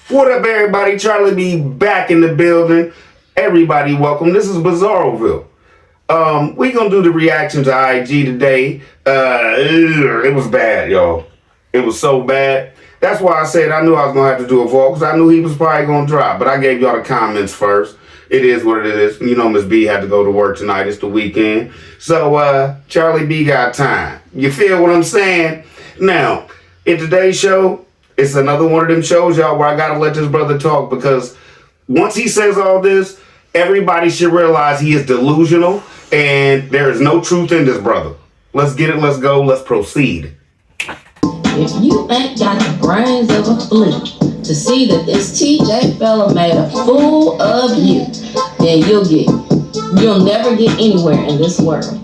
What up, everybody? Charlie B back in the building. Everybody, welcome. This is Bizarroville. We gonna do the reaction to IG today. It was bad, y'all. It was so bad. That's why I said I knew I was gonna have to do a vlog because I knew he was probably gonna drop. But I gave y'all the comments first. It is what it is. You know, Miss B had to go to work tonight. It's the weekend. So Charlie B got time. You feel what I'm saying? Now, in today's show, it's another one of them shows, y'all, where I gotta let this brother talk because once he says all this, everybody should realize he is delusional and there is no truth in this brother. Let's get it, let's go, let's proceed. If you ain't got the brains of a flea to see that this TJ fella made a fool of you, then you'll never get anywhere in this world.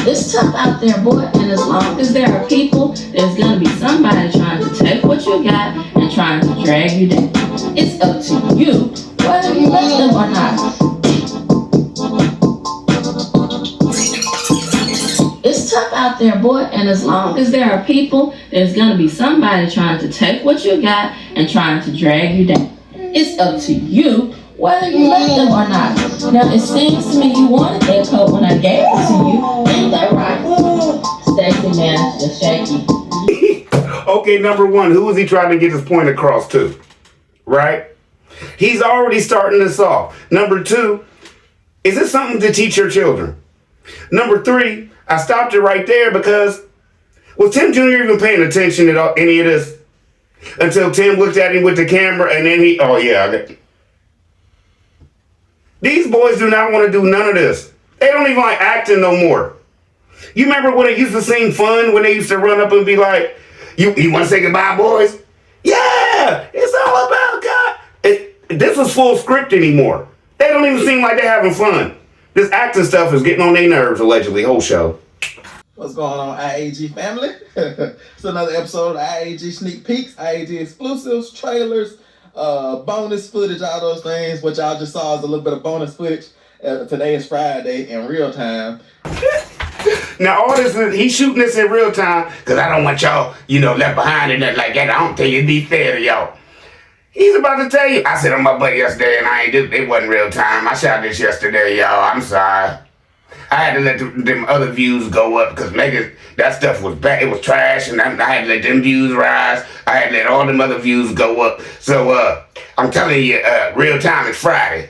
It's tough out there, boy, and as long as there are people, there's gonna be somebody trying to take what you got and trying to drag you down. It's up to you whether you let them or not. It's tough out there, boy, and as long as there are people, there's gonna be somebody trying to take what you got and trying to drag you down. It's up to you whether you let them or not. Now, it seems to me you wanted that coat when I gave it to you. Ain't that right? Stacy, man, just shaky. Okay, number one, who is he trying to get his point across to? Right? He's already starting this off. Number two, is this something to teach your children? Number three, I stopped it right there because was Tim Jr. even paying attention to any of this? Until Tim looked at him with the camera and then these boys do not want to do none of this. They don't even like acting no more. You remember when it used to seem fun when they used to run up and be like, you want to say goodbye, boys? Yeah, it's all about God. This is full script anymore. They don't even seem like they're having fun. This acting stuff is getting on their nerves, allegedly, whole show. What's going on, IAG family? It's another episode of IAG Sneak Peeks, IAG exclusives, trailers, bonus footage, all those things. What y'all just saw is a little bit of bonus footage. Today is Friday in real time. Now, all this, he's shooting this in real time because I don't want y'all, left behind and nothing like that. I don't think it'd be fair to y'all. He's about to tell you. I said on my butt yesterday and it wasn't real time. I shot this yesterday, y'all. I'm sorry. I had to let them other views go up because that stuff was bad. It was trash, and I had to let them views rise. I had to let all them other views go up. So I'm telling you, real time is Friday.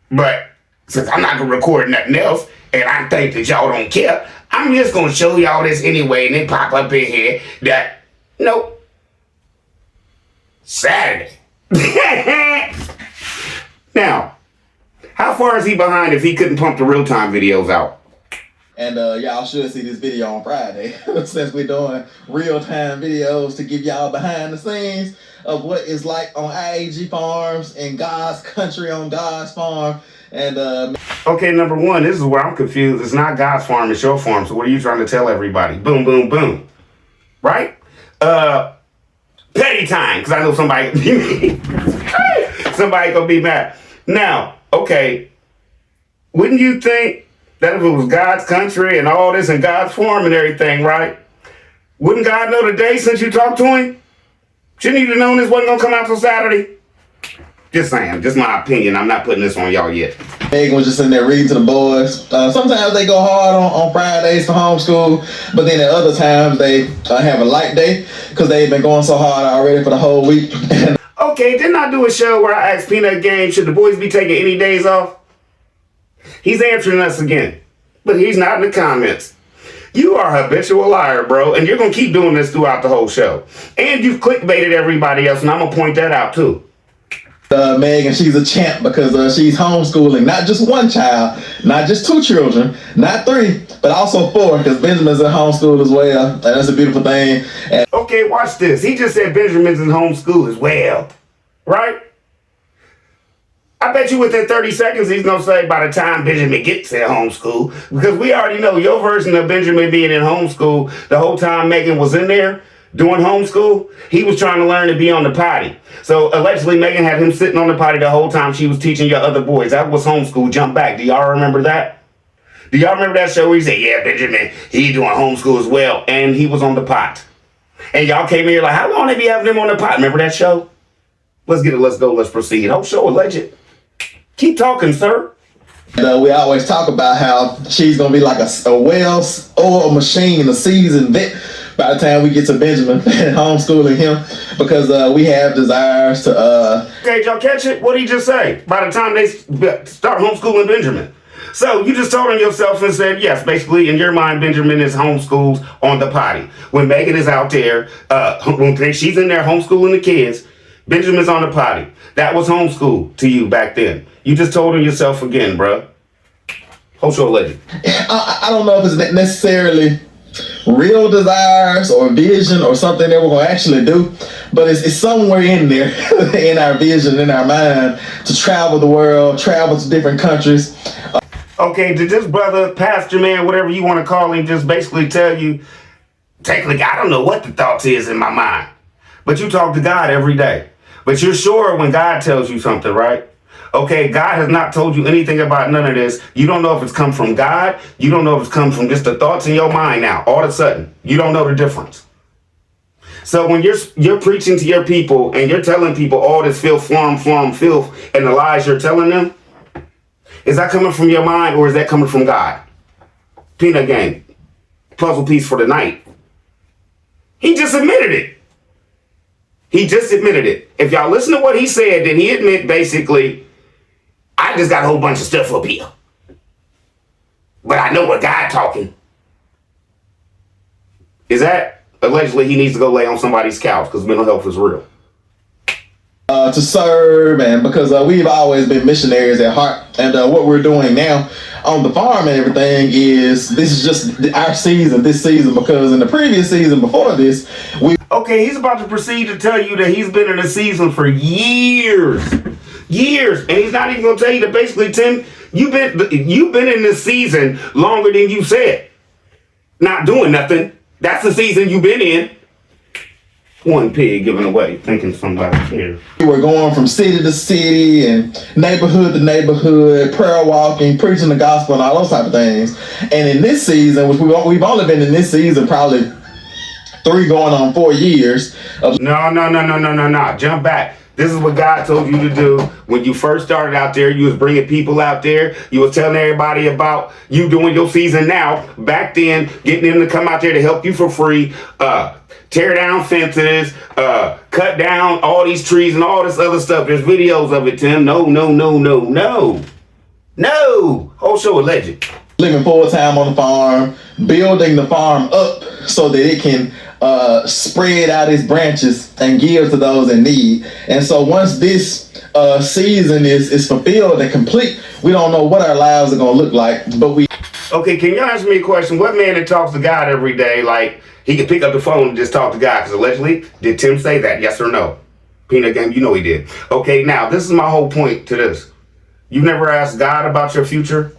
But since I'm not gonna record nothing else, and I think that y'all don't care, I'm just gonna show y'all this anyway, and then pop up in here that Saturday. Now, how far is he behind if he couldn't pump the real-time videos out? And y'all should see this video on Friday since we're doing real-time videos to give y'all behind the scenes of what it's like on IAG farms in God's country on God's farm. And okay, number one, this is where I'm confused. It's not God's farm, it's your farm. So what are you trying to tell everybody? Boom, boom, boom. Right? Petty time, because I know somebody gonna be mad. Now, okay, wouldn't you think that if it was God's country and all this and God's farm and everything, right? Wouldn't God know the day since you talked to him? Shouldn't he have known this wasn't gonna come out till Saturday? Just saying, just my opinion. I'm not putting this on y'all yet. Megan was just in there reading to the boys. Sometimes they go hard on Fridays for homeschool, but then at other times they have a light day because they've been going so hard already for the whole week. Okay, didn't I do a show where I asked Peanut Game, should the boys be taking any days off? He's answering us again, but he's not in the comments. You are a habitual liar, bro, and you're going to keep doing this throughout the whole show. And you've clickbaited everybody else, and I'm going to point that out, too. Megan, she's a champ because she's homeschooling not just one child, not just two children, not three, but also four because Benjamin's in homeschool as well. And that's a beautiful thing. And okay, watch this. He just said Benjamin's in homeschool as well, right? I bet you within 30 seconds he's going to say by the time Benjamin gets in homeschool, because we already know your version of Benjamin being in homeschool, the whole time Megan was in there doing homeschool, he was trying to learn to be on the potty. So allegedly Megan had him sitting on the potty the whole time she was teaching your other boys. That was homeschool. Jump back. Do y'all remember that? Do y'all remember that show where he said, yeah, Benjamin, he doing homeschool as well, and he was on the pot. And y'all came here like, how long they be having him on the pot? Remember that show? Let's get it. Let's go. Let's proceed. Whole show alleged. Keep talking, sir. And we always talk about how she's gonna be like a well-oiled machine, a seasoned vet by the time we get to Benjamin and homeschooling him, because we have desires to. Okay, y'all catch it? What did he just say? By the time they start homeschooling Benjamin. So you just told on yourself and said, yes, basically in your mind, Benjamin is homeschooled on the potty. When Megan is out there, when she's in there homeschooling the kids, Benjamin's on the potty. That was homeschool to you back then. You just told on yourself again, bruh. Whole show legend. I don't know if it's necessarily real desires or vision or something that we're going to actually do, but it's somewhere in there in our vision, in our mind, to travel the world, travel to different countries. Okay, did this brother, pastor man, whatever you want to call him, just basically tell you, technically, I don't know what the thoughts is in my mind, but you talk to God every day. But you're sure when God tells you something, right? Okay, God has not told you anything about none of this. You don't know if it's come from God. You don't know if it's come from just the thoughts in your mind now. All of a sudden, you don't know the difference. So when you're preaching to your people and you're telling people all this filth, filth, and the lies you're telling them, is that coming from your mind or is that coming from God? Peanut game. Puzzle piece for the night. He just admitted it. He just admitted it. If y'all listen to what he said, then he admit basically, I just got a whole bunch of stuff up here. But I know what God talking. Is that allegedly he needs to go lay on somebody's couch because mental health is real? To serve, and because we've always been missionaries at heart, and what we're doing now on the farm and everything is, this is just our season, this season, because in the previous season before this, Okay, he's about to proceed to tell you that he's been in a season for years, and he's not even going to tell you that basically, Tim, you've been in this season longer than you said, not doing nothing. That's the season you've been in. One pig giving away, thinking somebody cares. We're going from city to city and neighborhood to neighborhood, prayer walking, preaching the gospel, and all those type of things. And in this season, which we've only been in this season probably 3 going on 4 years. No. Jump back. This is what God told you to do when you first started out there. You was bringing people out there. You was telling everybody about you doing your season now. Back then, getting them to come out there to help you for free. Tear down fences, cut down all these trees and all this other stuff. There's videos of it, Tim. No. Whole show alleged. Living full time on the farm, building the farm up so that it can spread out its branches and give to those in need. And so once this season is fulfilled and complete, we don't know what our lives are going to look like, but we... Okay, can you answer me a question? What man that talks to God every day, like, he could pick up the phone and just talk to God? Because allegedly, did Tim say that? Yes or no? Peanut game, you know he did. Okay, now, this is my whole point to this. You've never asked God about your future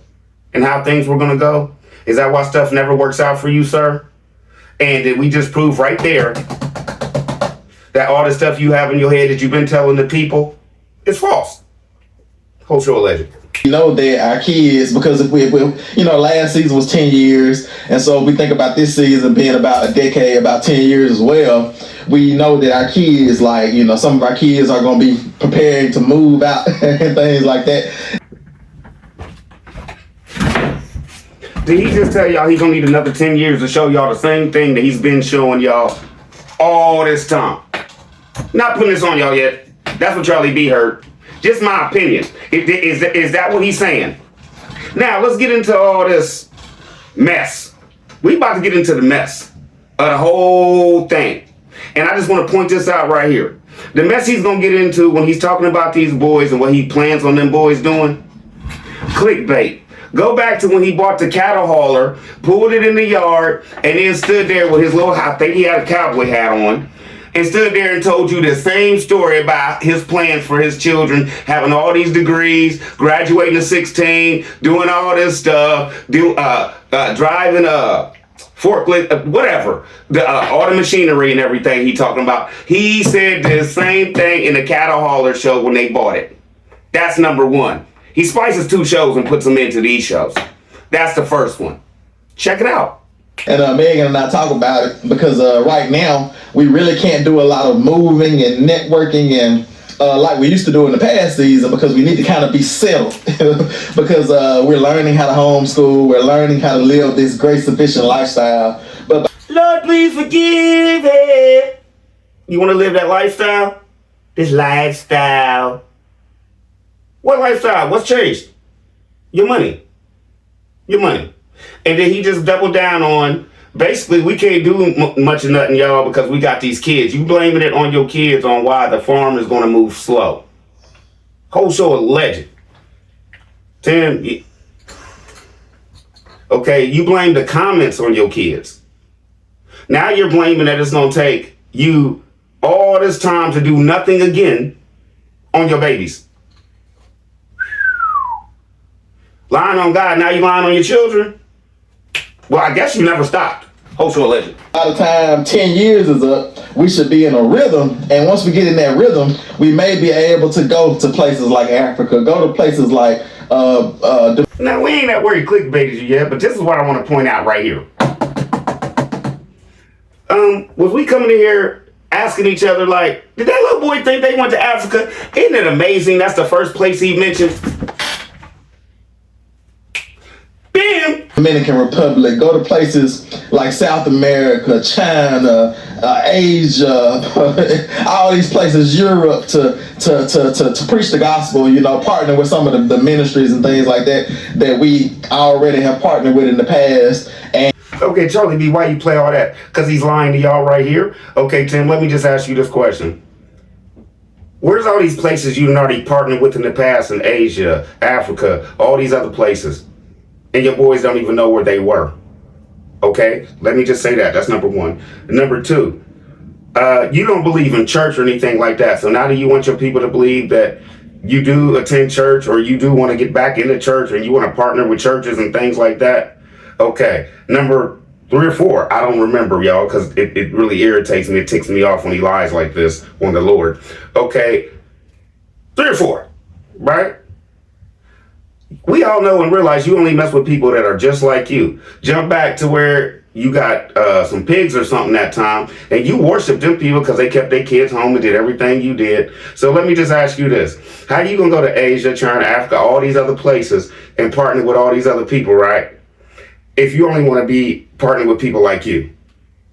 and how things were going to go? Is that why stuff never works out for you, sir? And did we just prove right there that all the stuff you have in your head that you've been telling the people is false? Whole show alleged. You know that our kids, because if we last season was 10 years, and so we think about this season being about a decade, about 10 years as well, we know that our kids, some of our kids are going to be preparing to move out and things like that. Did he just tell y'all he's going to need another 10 years to show y'all the same thing that he's been showing y'all all this time? Not putting this on y'all yet. That's what Charlie B heard. Just my opinion. Is that what he's saying? Now, let's get into all this mess. We about to get into the mess of the whole thing. And I just want to point this out right here. The mess he's going to get into when he's talking about these boys and what he plans on them boys doing. Clickbait. Go back to when he bought the cattle hauler, pulled it in the yard, and then stood there with his little, I think he had a cowboy hat on, and stood there and told you the same story about his plans for his children, having all these degrees, graduating to 16, doing all this stuff, driving a forklift, whatever, all the machinery and everything he talking about. He said the same thing in the cattle hauler show when they bought it. That's number one. He spices 2 shows and puts them into these shows. That's the first one. Check it out. And Megan and I talk about it because right now we really can't do a lot of moving and networking and like we used to do in the past season, because we need to kind of be settled because we're learning how to homeschool. We're learning how to live this great sufficient lifestyle. But Lord, please forgive it. You want to live that lifestyle? This lifestyle. What lifestyle? What's changed? Your money. Your money. And then he just doubled down on, basically, we can't do much of nothing, y'all, because we got these kids. You blaming it on your kids on why the farm is going to move slow. Whole show a legend. Tim, okay, you blame the comments on your kids. Now you're blaming that it's going to take you all this time to do nothing again on your babies. Lying on God, now you lying on your children? Well, I guess you never stopped. Whole show a legend. by the time 10 years is up, we should be in a rhythm. And once we get in that rhythm, we may be able to go to places like Africa, go to places like... Now, we ain't that worried clickbaited you yet, but this is what I want to point out right here. Was we coming in here asking each other, like, did that little boy think they went to Africa? Isn't it amazing that's the first place he mentioned? Bam! Dominican Republic, go to places like South America, China, Asia, all these places, Europe, to preach the gospel, you know, partner with some of the ministries and things like that that we already have partnered with in the past. And okay, Charlie B, why you play all that? Because he's lying to y'all right here? Okay, Tim, let me just ask you this question. Where's all these places you've already partnered with in the past in Asia, Africa, all these other places? And your boys don't even know where they were. Okay? Let me just say that. That's number one. Number two, you don't believe in church or anything like that. So now do you want your people to believe that you do attend church, or you do want to get back into church, and you want to partner with churches and things like that? Okay. Number 3 or 4, I don't remember, y'all, because it really irritates me. It ticks me off when he lies like this on the Lord. Okay. 3 or 4, right? We all know and realize you only mess with people that are just like you. Jump back to where you got some pigs or something that time, and you worshiped them people because they kept their kids home and did everything you did. So let me just ask you this. How you going to go to Asia, China, Africa, all these other places and partner with all these other people, right? If you only want to be partnered with people like you,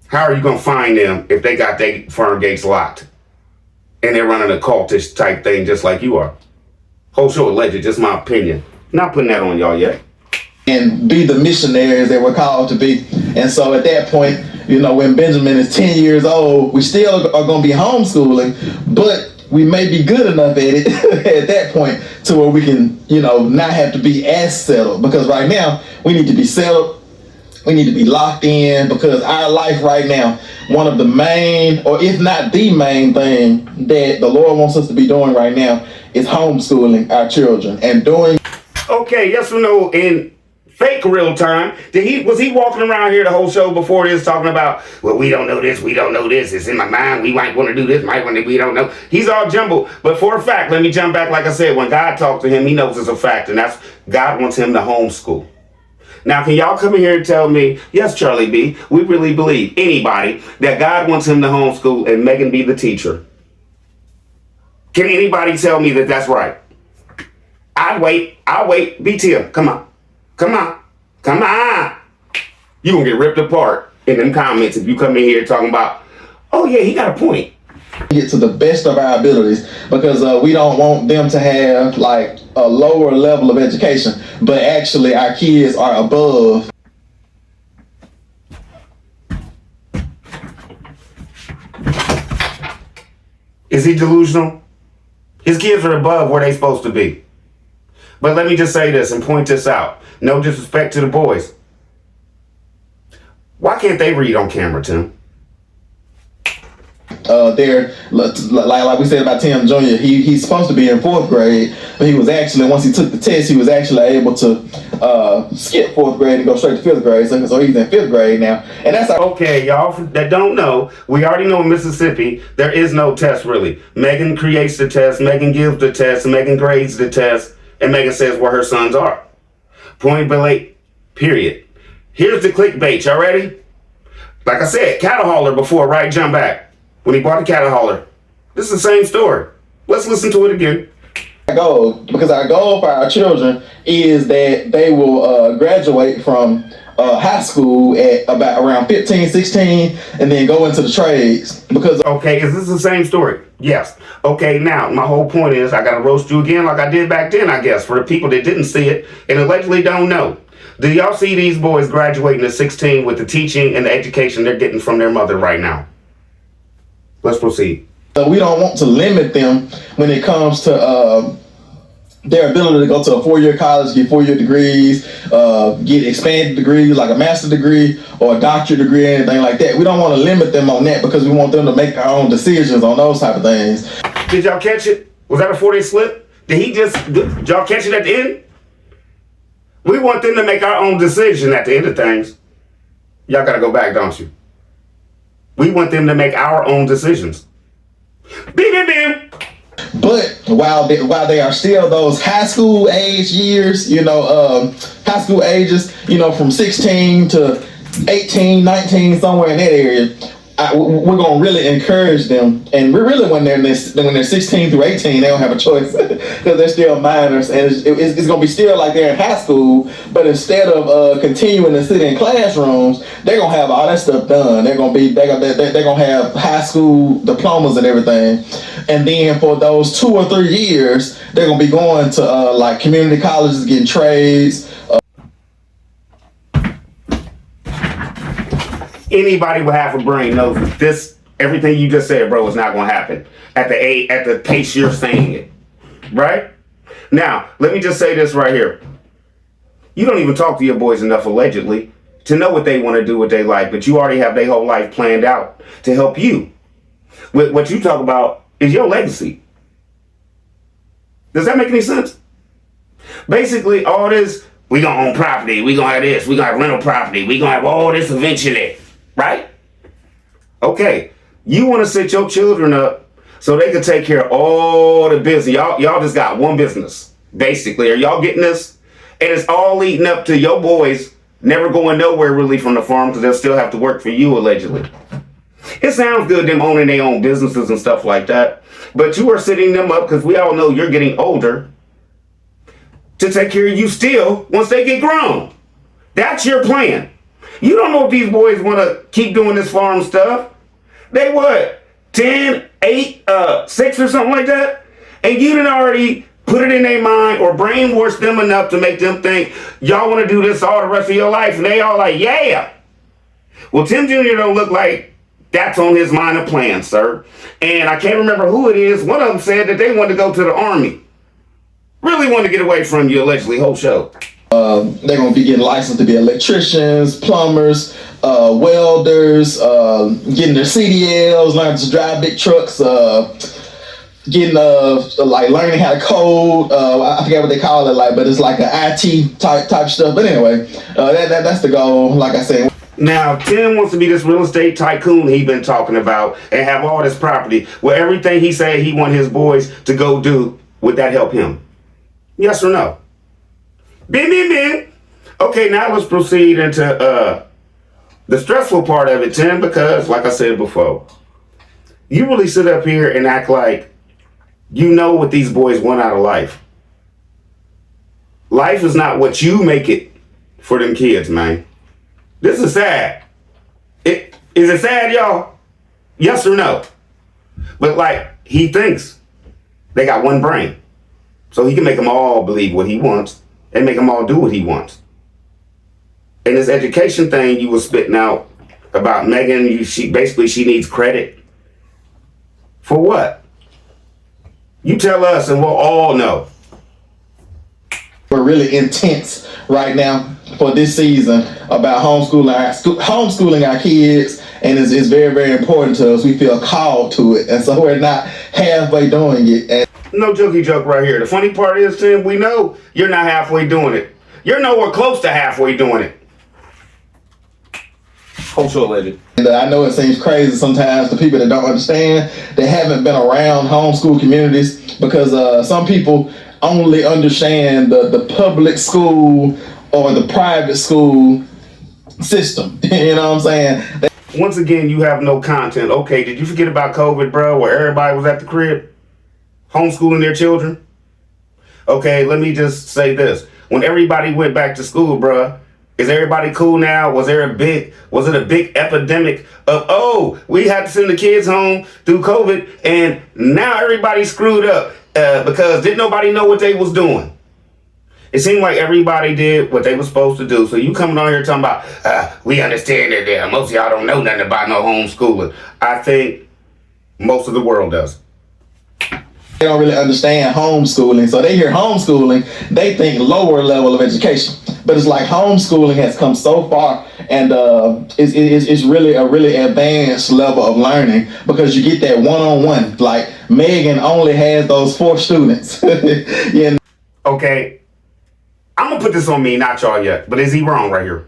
how are you going to find them if they got their farm gates locked and they're running a cultish type thing just like you are? Whole show alleged, just my opinion. Not putting that on y'all yet. And be the missionaries that we're called to be. And so at that point, you know, when Benjamin is 10 years old, we still are going to be homeschooling, but we may be good enough at it at that point to where we can, you know, not have to be as settled. Because right now, we need to be settled. We need to be locked in, because our life right now, one of the main, or if not the main thing that the Lord wants us to be doing right now is homeschooling our children and doing. Okay, yes or no, in fake real time, was he walking around here the whole show before this talking about, well, we don't know this, it's in my mind, we might want to do this, we don't know. He's all jumbled, but for a fact, let me jump back, like I said, when God talks to him, he knows it's a fact, and that's God wants him to homeschool. Now, can y'all come in here and tell me, yes, Charlie B, we really believe, anybody, that God wants him to homeschool and Megan be the teacher? Can anybody tell me that that's right? I'll wait. BTM, come on. You gonna get ripped apart in them comments if you come in here talking about, oh yeah, he got a point. Get to the best of our abilities, because we don't want them to have like a lower level of education, but actually our kids are above. Is he delusional? His kids are above where they supposed to be. But let me just say this and point this out. No disrespect to the boys. Why can't they read on camera, Tim? They're like we said about Tim Jr. He's supposed to be in 4th grade, but he was actually, once he took the test, he was actually able to skip 4th grade and go straight to 5th grade. So he's in 5th grade now, and that's okay, y'all that don't know. We already know in Mississippi there is no test really. Megan creates the test, Megan gives the test, Megan grades the test, and Megan says where her sons are. Point blank, period. Here's the clickbait. Y'all ready? Like I said, cattle hauler before, right? Jump back. When he bought the cattle hauler. This is the same story. Let's listen to it again. Because our goal for our children is that they will graduate from high school at about around 15, 16, and then go into the trades. Because okay, is this the same story? Yes. Okay, now my whole point is I gotta roast you again like I did back then, I guess, for the people that didn't see it and allegedly don't know. Do y'all see these boys graduating at 16 with the teaching and the education they're getting from their mother right now? Let's proceed. we don't want to limit them when it comes to their ability to go to a 4-year college, get 4-year degrees, get expanded degrees like a master's degree or a doctorate degree, anything like that. We don't want to limit them on that because we want them to make their own decisions on those type of things. Did y'all catch it? Was that a 4-day slip? Did y'all catch it at the end? We want them to make our own decision at the end of things. Y'all gotta go back, don't you? We want them to make our own decisions. Beep, beep, beep. But while they are still those high school age years, high school ages, from 16 to 18, 19, somewhere in that area, we're gonna really encourage them. And we're really when they're 16 through 18, they don't have a choice because they're still minors, and it's gonna be still like they're in high school. But instead of continuing to sit in classrooms, they're gonna have all that stuff done. They're gonna have high school diplomas and everything. And then for those 2 or 3 years, they're gonna be going to like community colleges, getting trades. Anybody with half a brain knows that this, everything you just said, bro, is not going to happen at the pace you're saying it, right? Now, let me just say this right here. You don't even talk to your boys enough, allegedly, to know what they want to do with their life, but you already have their whole life planned out to help you. What you talk about is your legacy. Does that make any sense? Basically, all this, we going to own property, we going to have this, we going to have rental property, we going to have all this eventually. Right? Okay. You want to set your children up so they can take care of all the business. Y'all just got one business, basically. Are y'all getting this? And it's all leading up to your boys never going nowhere really from the farm because they'll still have to work for you, allegedly. It sounds good, them owning their own businesses and stuff like that. But you are setting them up because we all know you're getting older to take care of you still once they get grown. That's your plan. You don't know if these boys want to keep doing this farm stuff. They what? 10, 8, 6 or something like that? And you done already put it in their mind or brainwash them enough to make them think y'all want to do this all the rest of your life. And they all like, yeah. Well, Tim Jr. don't look like that's on his mind and plan, sir. And I can't remember who it is. One of them said that they wanted to go to the Army. Really want to get away from you, allegedly, whole show. They're going to be getting licensed to be electricians, plumbers, welders, getting their CDLs, learning to drive big trucks, getting learning how to code. I forget what they call it, but it's like an IT type stuff. But anyway, that's the goal. Like I said. Now, Tim wants to be this real estate tycoon he been talking about and have all this property. Well, everything he said he want his boys to go do, would that help him? Yes or no? Bing, bing, bing. Okay, now let's proceed into the stressful part of it, Tim, because, like I said before, you really sit up here and act like you know what these boys want out of life. Life is not what you make it for them kids, man. This is sad. Is it sad, y'all? Yes or no? But like, he thinks they got one brain. So he can make them all believe what he wants and make them all do what he wants. And this education thing you were spitting out about Megan, she needs credit. For what? You tell us and we'll all know. We're really intense right now for this season about homeschooling our kids, and it's very, very important to us. We feel called to it, and so we're not halfway doing it. And no jokey joke right here. The funny part is, Tim, we know you're not halfway doing it. You're nowhere close to halfway doing it. Cultural legend. And I know it seems crazy sometimes to people that don't understand, that haven't been around homeschool communities, because some people only understand the public school or the private school system. You know what I'm saying? Once again, you have no content. Okay, did you forget about COVID, bro, where everybody was at the crib? homeschooling their children? Okay, let me just say this. When everybody went back to school, bruh, is everybody cool now? Was it a big epidemic of, oh, we had to send the kids home through COVID and now everybody's screwed up because didn't nobody know what they was doing? It seemed like everybody did what they were supposed to do. So you coming on here talking about, we understand that most of y'all don't know nothing about no homeschooling. I think most of the world does. They don't really understand homeschooling. So they hear homeschooling, they think lower level of education. But it's like homeschooling has come so far, and it's really a really advanced level of learning because you get that one-on-one. Like Megan only has those 4 students. Yeah. Okay, I'm gonna put this on me, not y'all yet, but is he wrong right here?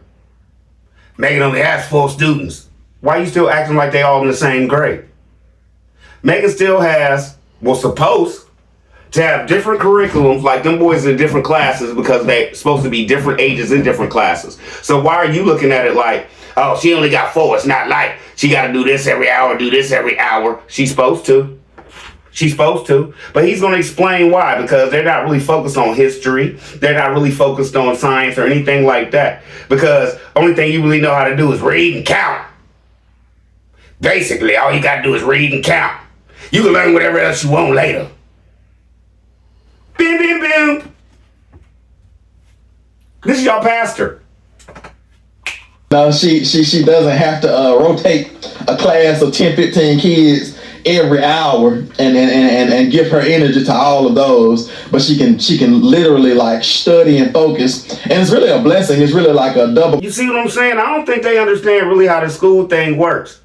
Megan only has 4 students. Why are you still acting like they all in the same grade? Megan still has, was supposed to have different curriculums, like them boys in different classes because they're supposed to be different ages in different classes. So why are you looking at it like, oh, she only got 4. It's not like she got to do this every hour, do this every hour. She's supposed to. She's supposed to. But he's going to explain why, because they're not really focused on history. They're not really focused on science or anything like that. Because only thing you really know how to do is read and count. Basically, all you got to do is read and count. You can learn whatever else you want later. Bim, bim, bim. This is your pastor. No, she doesn't have to rotate a class of 10, 15 kids every hour and give her energy to all of those. But she can literally like study and focus. And it's really a blessing. It's really like a double. You see what I'm saying? I don't think they understand really how the school thing works.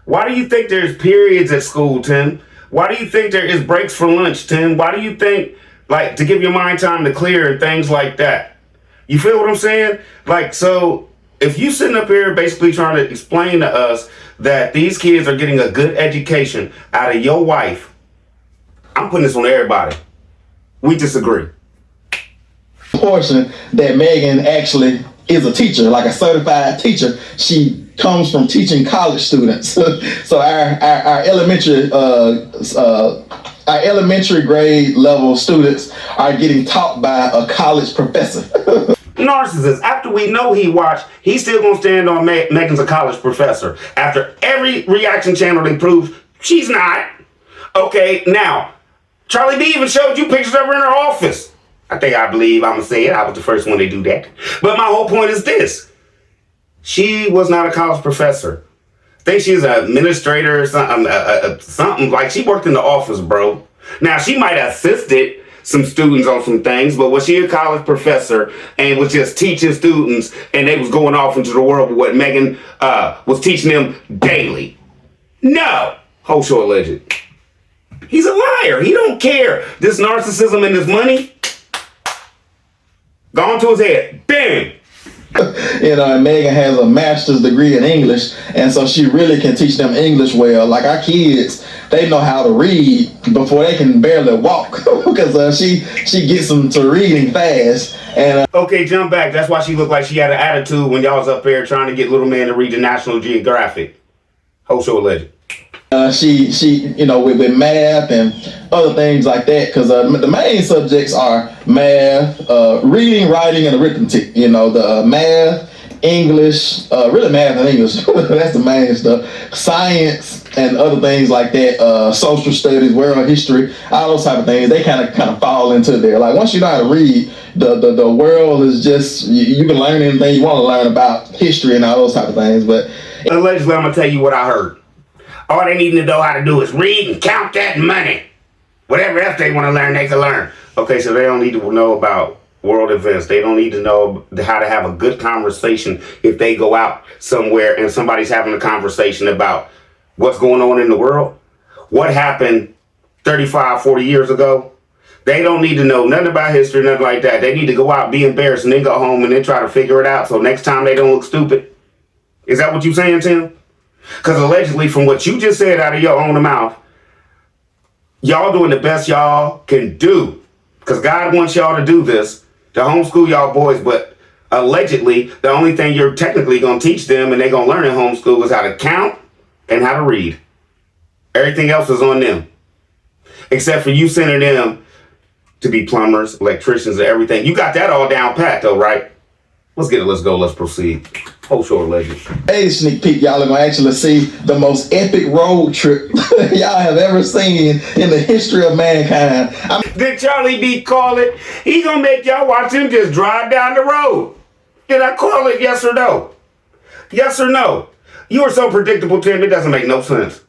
Why do you think there's periods at school, Tim? Why do you think there is breaks for lunch, Tim? Why do you think, like, to give your mind time to clear and things like that? You feel what I'm saying? Like, so if you sitting up here basically trying to explain to us that these kids are getting a good education out of your wife, I'm putting this on everybody. We disagree. Portion that Megan actually is a teacher, like a certified teacher. She comes from teaching college students. So our elementary grade level students are getting taught by a college professor. Narcissist. After we know he watched, he's still gonna stand on Megan's a college professor. After every reaction channel they prove she's not. Okay, now Charlie B even showed you pictures of her in her office. I believe I'm gonna say it. I was the first one to do that. But my whole point is this: she was not a college professor. I think she's an administrator or something like she worked in the office, bro. Now she might have assisted some students on some things, but was she a college professor and was just teaching students and they was going off into the world with what Megan was teaching them daily? No. Whole show alleged. He's a liar. He don't care. This narcissism and this money gone to his head. Bam. And Megan has a master's degree in English, and so she really can teach them English well. Like our kids, they know how to read before they can barely walk because she gets them to reading fast. And okay, jump back. That's why she looked like she had an attitude when y'all was up there trying to get little man to read the National Geographic. Whole show alleged. She with math and other things like that, because the main subjects are math, reading, writing, and arithmetic. The math, English, really math and English. That's the main stuff. Science and other things like that. Social studies, world history, all those type of things. They kind of fall into there. Like once you know how to read, the world is just you can learn anything you want to learn about history and all those type of things. But allegedly, I'm gonna tell you what I heard. All they need to know how to do is read and count that money. Whatever else they want to learn, they can learn. Okay, so they don't need to know about world events. They don't need to know how to have a good conversation if they go out somewhere and somebody's having a conversation about what's going on in the world. What happened 35, 40 years ago? They don't need to know nothing about history, nothing like that. They need to go out, be embarrassed, and then go home and then try to figure it out so next time they don't look stupid. Is that what you're saying, Tim? Because allegedly, from what you just said out of your own mouth, y'all doing the best y'all can do. Because God wants y'all to do this, to homeschool y'all boys. But allegedly, the only thing you're technically going to teach them and they're going to learn in homeschool is how to count and how to read. Everything else is on them. except for you sending them to be plumbers, electricians, and everything. You got that all down pat though, right? Let's get it. Let's go. Let's proceed. Homeschooling legend. Hey, sneak peek, y'all are gonna actually see the most epic road trip y'all have ever seen in the history of mankind. Did Charlie B call it? He gonna make y'all watch him just drive down the road. Did I call it? Yes or no? Yes or no? You are so predictable, Tim. It doesn't make no sense.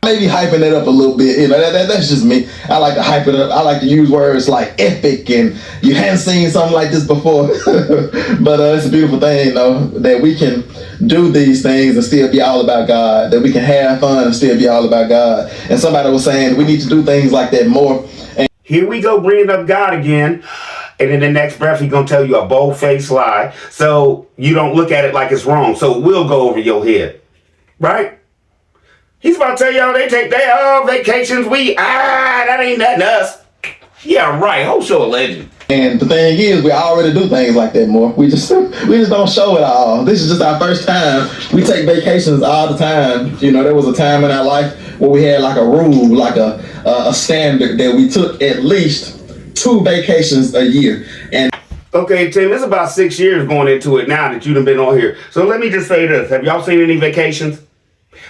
Maybe hyping it up a little bit, you know, that's just me. I like to hype it up. I like to use words like epic and you hadn't seen something like this before. But it's a beautiful thing, though, that we can do these things and still be all about God, that we can have fun and still be all about God. And somebody was saying we need to do things like that more. And here we go, bringing up God again. And in the next breath, he's going to tell you a bold-faced lie so you don't look at it like it's wrong. So it will go over your head, right? He's about to tell y'all they take their vacations. That ain't nothing to us. Yeah, right. Whole show a legend. And the thing is, we already do things like that more. We just don't show it all. This is just our first time. We take vacations all the time. You know, there was a time in our life where we had like a rule, like a standard that we took at least 2 vacations a year. And okay, Tim, it's about 6 years going into it now that you've been on here. So let me just say this. Have y'all seen any vacations?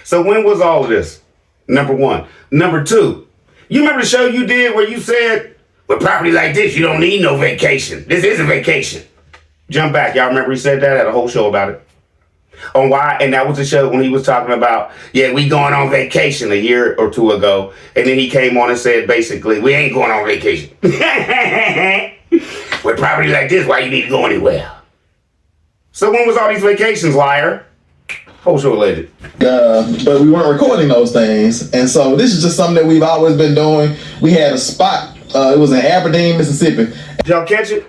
So when was all of this? Number 1. Number 2, you remember the show you did where you said, with property like this, you don't need no vacation. This is a vacation. Jump back. Y'all remember he said that? I had a whole show about it. On why? And that was the show when he was talking about, yeah, we going on vacation a year or 2 ago. And then he came on and said, basically, we ain't going on vacation. With property like this, why you need to go anywhere? So when was all these vacations, liar? Whole show legend. But we weren't recording those things. And so this is just something that we've always been doing. We had a spot. It was in Aberdeen, Mississippi. Did y'all catch it?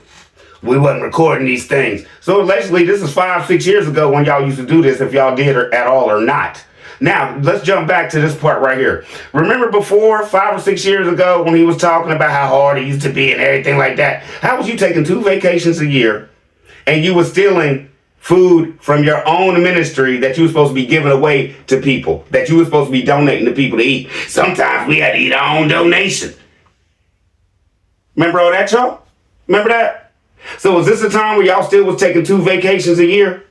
We wasn't recording these things. So allegedly, this is 5-6 years ago when y'all used to do this, if y'all did at all or not. Now, let's jump back to this part right here. Remember before, 5 or 6 years ago, when he was talking about how hard it used to be and everything like that? How was you taking 2 vacations a year and you were stealing food from your own ministry that you were supposed to be giving away to people, that you were supposed to be donating to people to eat? Sometimes we had to eat our own donation. Remember all that, y'all? Remember that? So was this a time where y'all still was taking 2 vacations a year?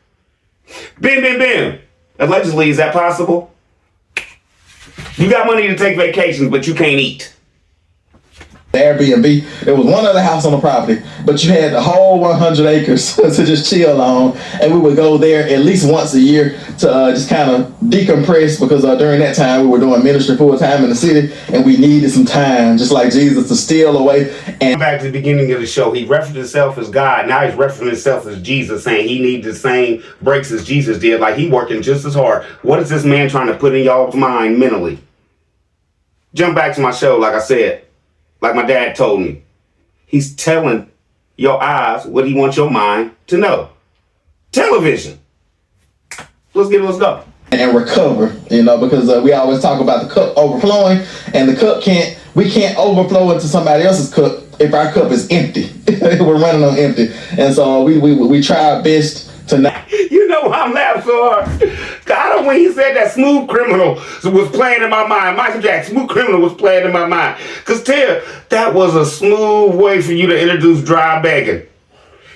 Bim. Allegedly, is that possible? You got money to take vacations, but you can't eat. Airbnb. There was one other house on the property, but you had the whole 100 acres to just chill on, and we would go there at least once a year to just kind of decompress, because during that time we were doing ministry full time in the city, and we needed some time, just like Jesus, to steal away. And back to the beginning of the show, he referenced himself as God. Now he's referencing himself as Jesus, saying he needs the same breaks as Jesus did, like he working just as hard. What is this man trying to put in y'all's mind mentally? Jump back to my show, like I said. Like my dad told me, he's telling your eyes what he wants your mind to know. Television. Let's go. And recover, you know, because we always talk about the cup overflowing, and the cup we can't overflow into somebody else's cup if our cup is empty. We're running on empty. And so we try our best to not. You know why I'm laughing so hard? God, when he said that Smooth Criminal was playing in my mind, Michael Jackson, Smooth Criminal was playing in my mind. Because that was a smooth way for you to introduce dry begging.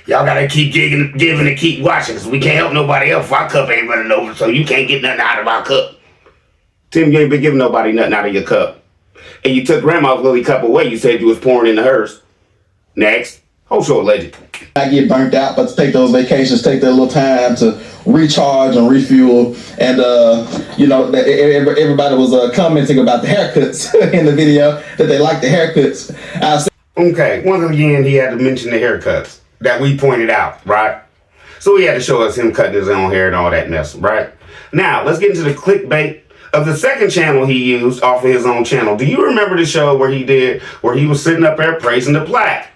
Y'all gotta keep giving and keep watching, because we can't help nobody else if our cup ain't running over, so you can't get nothing out of our cup. Tim, you ain't been giving nobody nothing out of your cup. And you took grandma's lily cup away. You said you was pouring into hers. Next. Whole show legend. I get burnt out, but to take those vacations, take that little time to recharge and refuel. And you know, everybody was commenting about the haircuts in the video, that they like the haircuts. Okay, once again, he had to mention the haircuts that we pointed out, right? So he had to show us him cutting his own hair and all that mess, right? Now, let's get into the clickbait of the second channel he used off of his own channel. Do you remember the show where he was sitting up there praising the plaque?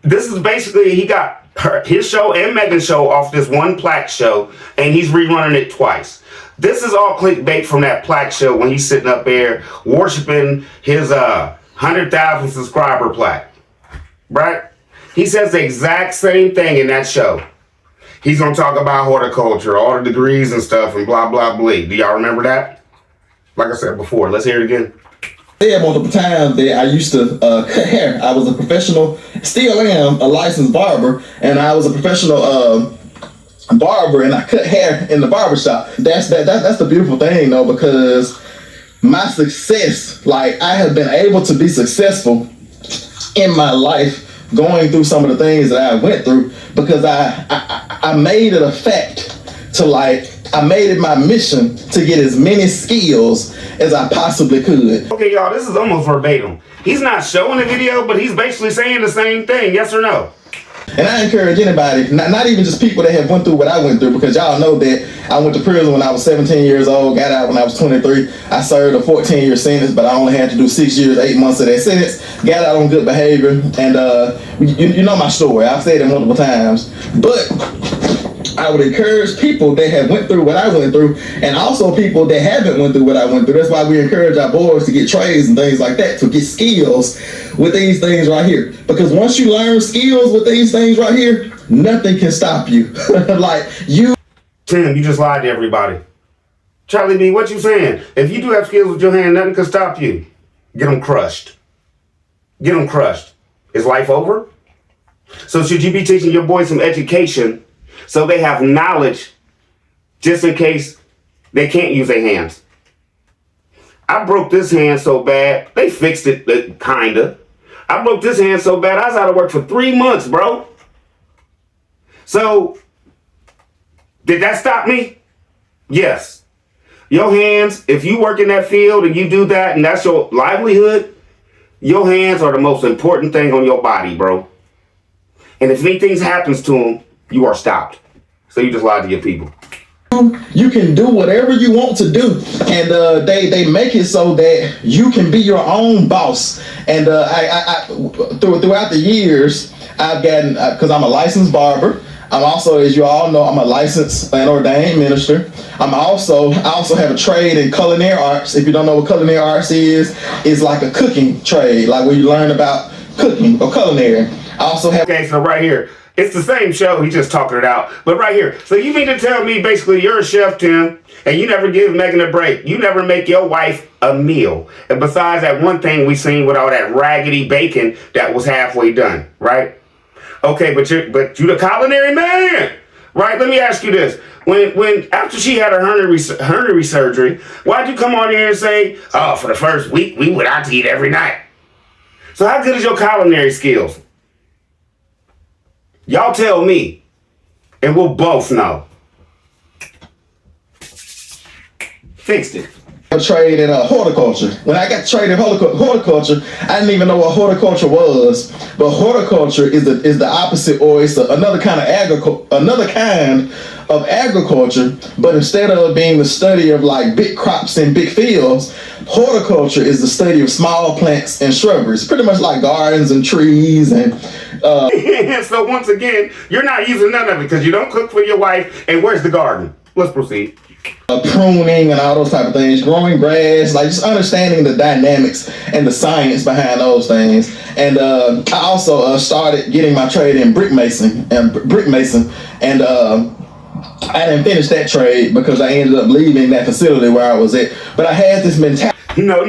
This is basically, he got his show and Megan's show off this one plaque show, and he's rerunning it twice. This is all clickbait from that plaque show when he's sitting up there worshiping his 100,000 subscriber plaque, right? He says the exact same thing in that show. He's going to talk about horticulture, all the degrees and stuff, and blah, blah, blah. Do y'all remember that? Like I said before, let's hear it again. said multiple times that I used to cut hair. I was a professional, still am a licensed barber, and I was a professional barber, and I cut hair in the barber shop. That's the beautiful thing though, because my success, like I have been able to be successful in my life going through some of the things that I went through, because I made it a fact to I made it my mission to get as many skills as I possibly could. Okay, y'all, this is almost verbatim. He's not showing the video, but he's basically saying the same thing, yes or no? And I encourage anybody, not even just people that have went through what I went through, because y'all know that I went to prison when I was 17 years old, got out when I was 23. I served a 14-year sentence, but I only had to do 6 years, 8 months of that sentence. Got out on good behavior, and you know my story. I've said it multiple times. But I would encourage people that have went through what I went through, and also people that haven't went through what I went through. That's why we encourage our boys to get trades and things like that, to get skills with these things right here. Because once you learn skills with these things right here, nothing can stop you. Tim, you just lied to everybody. Charlie B, what you saying? If you do have skills with your hand, nothing can stop you. Get them crushed. Get them crushed. Is life over? So should you be teaching your boys some education so they have knowledge just in case they can't use their hands? I broke this hand so bad, they fixed it, kinda. I broke this hand so bad, I was out of work for 3 months, bro. So, did that stop me? Yes. Your hands, if you work in that field and you do that and that's your livelihood, your hands are the most important thing on your body, bro. And if anything happens to them, you are stopped. So you just lied to your people. You can do whatever you want to do, and they make it so that you can be your own boss. And throughout the years, I've gotten, because I'm a licensed barber. I'm also, as you all know, I'm a licensed and ordained minister. I also have a trade in culinary arts. If you don't know what culinary arts is, it's like a cooking trade, like where you learn about cooking or culinary. I also have. Okay, so right here. It's the same show, he's just talking it out. But right here, so you mean to tell me basically you're a chef, Tim, and you never give Megan a break. You never make your wife a meal. And besides that one thing we seen with all that raggedy bacon that was halfway done, right? Okay, but you the culinary man, right? Let me ask you this. When after she had her hernia surgery, why'd you come on here and say, oh, for the first week, we went out to eat every night? So how good is your culinary skills? Y'all tell me, and we'll both know. Fixed it. Trade in horticulture. When I got traded in horticulture, I didn't even know what horticulture was. But horticulture is the opposite, or it's another kind of agriculture. But instead of being the study of like big crops and big fields, horticulture is the study of small plants and shrubberies, pretty much like gardens and trees and. So once again, you're not using none of it because you don't cook for your wife. And where's the garden? Let's proceed. Pruning and all those type of things, growing grass, like just understanding the dynamics and the science behind those things. And I also started getting my trade in brick mason, and I didn't finish that trade because I ended up leaving that facility where I was at. But I had this mentality. No.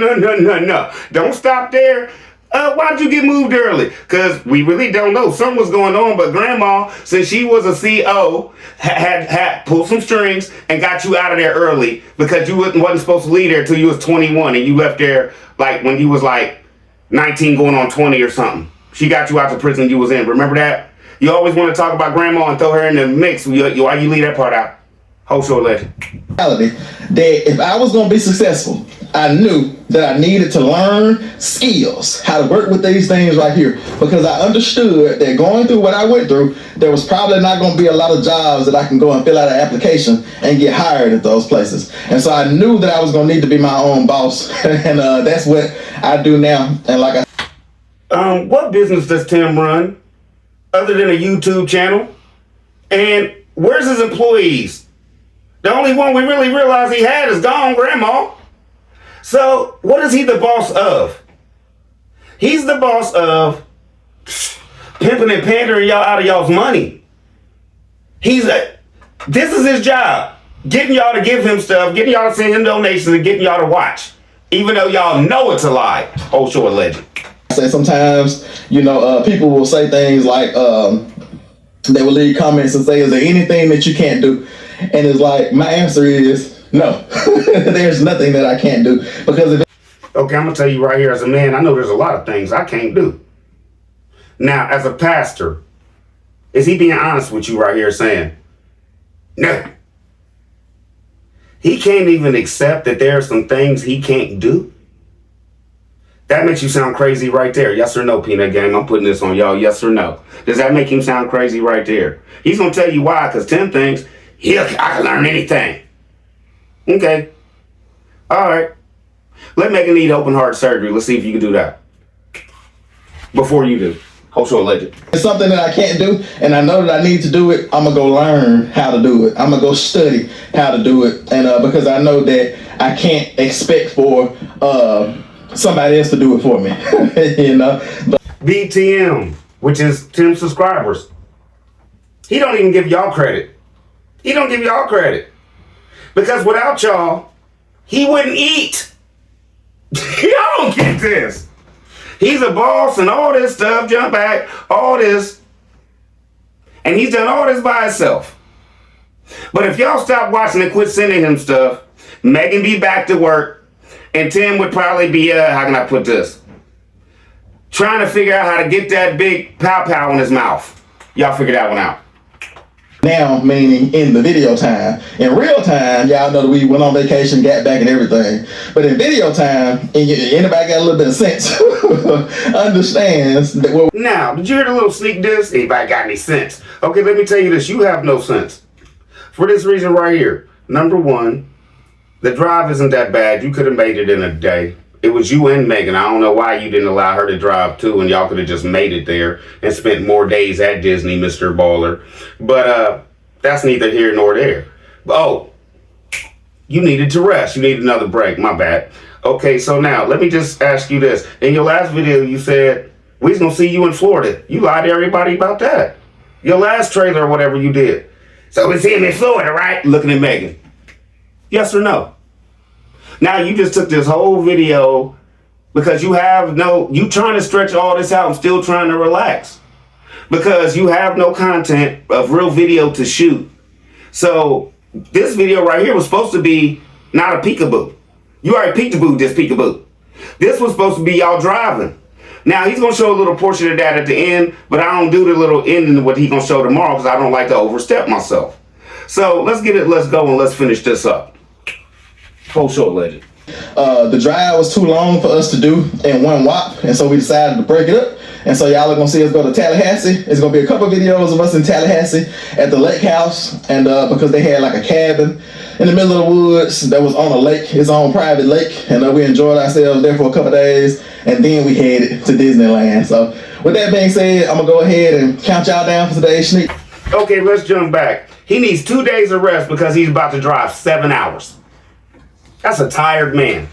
Don't stop there. Why'd you get moved early? Because we really don't know. Something was going on, but Grandma, since she was a CO, had pulled some strings and got you out of there early because you wasn't supposed to leave there until you was 21, and you left there like when you was like 19 going on 20 or something. She got you out the prison you was in. Remember that? You always want to talk about Grandma and throw her in the mix. Why you leave that part out? Whole show legend. That if I was going to be successful, I knew that I needed to learn skills, how to work with these things right here, because I understood that going through what I went through, there was probably not going to be a lot of jobs that I can go and fill out an application and get hired at those places. And so I knew that I was going to need to be my own boss, and that's what I do now. And like what business does Tim run other than a YouTube channel? And where's his employees? The only one we really realize he had is gone, Grandma. So, what is he the boss of? He's the boss of pimping and pandering y'all out of y'all's money. This is his job. Getting y'all to give him stuff, getting y'all to send him donations, and getting y'all to watch. Even though y'all know it's a lie. Oh, sure, legend. Say sometimes, people will say things like, they will leave comments and say, is there anything that you can't do? And it's like, my answer is no. There's nothing that I can't do. Because okay, I'm going to tell you right here, as a man, I know there's a lot of things I can't do. Now, as a pastor, is he being honest with you right here saying, no? He can't even accept that there are some things he can't do? That makes you sound crazy right there. Yes or no, Peanut Gang? I'm putting this on y'all. Yes or no? Does that make him sound crazy right there? He's going to tell you why, because 10 things, I can learn anything. Okay. All right. Let Megan need open heart surgery. Let's see if you can do that. Before you do. Cultural legend. It's something that I can't do, and I know that I need to do it. I'm going to go learn how to do it. I'm going to go study how to do it. And because I know that I can't expect for somebody else to do it for me. But BTM, which is 10 subscribers. He don't even give y'all credit. He don't give y'all credit. Because without y'all, he wouldn't eat. Y'all don't get this. He's a boss and all this stuff, jump back, all this. And he's done all this by himself. But if y'all stop watching and quit sending him stuff, Megan be back to work, and Tim would probably be, how can I put this? Trying to figure out how to get that big pow-pow in his mouth. Y'all figure that one out. Now, meaning in the video time. In real time, y'all know that we went on vacation, got back and everything. But in video time, and anybody got a little bit of sense understands that Now, did you hear the little sneak diss? Anybody got any sense? Okay, let me tell you this. You have no sense. For this reason right here. Number one, the drive isn't that bad. You could have made it in a day. It was you and Megan. I don't know why you didn't allow her to drive too, and y'all could have just made it there and spent more days at Disney, Mr. Baller. But that's neither here nor there. Oh, you needed to rest. You need another break. My bad. Okay, so now let me just ask you this. In your last video, you said we was gonna see you in Florida. You lied to everybody about that. Your last trailer or whatever you did. So we see him in Florida, right? Looking at Megan. Yes or no? Now you just took this whole video because you trying to stretch all this out and still trying to relax. Because you have no content of real video to shoot. So this video right here was supposed to be not a peekaboo. You already peekabooed this peekaboo. This was supposed to be y'all driving. Now he's gonna show a little portion of that at the end, but I don't do the little ending of what he's gonna show tomorrow because I don't like to overstep myself. So let's go and let's finish this up. Full short legend. The drive was too long for us to do in one whop, and so we decided to break it up. And so y'all are gonna see us go to Tallahassee. It's gonna be a couple videos of us in Tallahassee at the lake house, and because they had like a cabin in the middle of the woods that was on a lake, his own private lake, and we enjoyed ourselves there for a couple days, and then we headed to Disneyland. So with that being said, I'm gonna go ahead and count y'all down for today's sneak. Okay, let's jump back. He needs 2 days of rest because he's about to drive 7 hours. That's a tired man.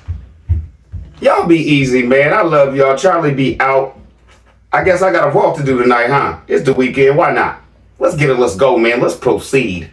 Y'all be easy, man. I love y'all. Charlie be out. I guess I got a walk to do tonight, huh? It's the weekend. Why not? Let's get it. Let's go, man. Let's proceed.